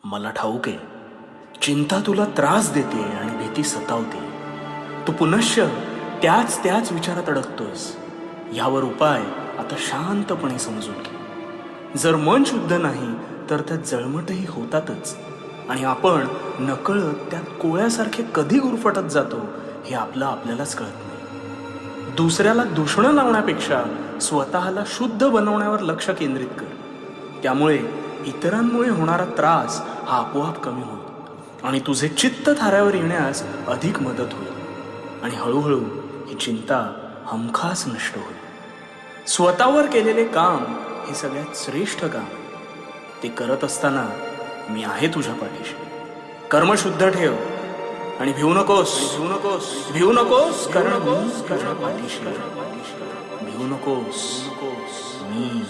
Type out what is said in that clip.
मला ठाऊक आहे, चिंता तुला त्रास देते आणि भीती सतावते. तू पुनश्च त्याच त्याच विचारात अडकतोस. यावर उपाय आता शांतपणे समजून घे. जर मन शुद्ध नाही तर त्यात जळमटही होतातच, आणि आपण नकळत त्यात कोळ्यासारखे कधी गुरफटत जातो हे आपल्यालाच कळत नाही. दुसऱ्याला दूषणं लावण्यापेक्षा स्वतःला शुद्ध बनवण्यावर लक्ष केंद्रित कर. त्यामुळे इतरांमुळे होणारा त्रास हा आपोआप कमी होईल आणि तुझे चित्त थाऱ्यावर येण्यास अधिक मदत होईल, आणि हळूहळू ही चिंता हमखास नष्ट होईल. स्वतःवर केलेले काम हे सगळ्यात श्रेष्ठ काम आहे. ते करत असताना मी आहे तुझ्या पाठीशी. कर्म शुद्ध ठेव आणि भिवू नकोस, कारण मी तुझ्या पाठीशी. भिवू नकोस, मी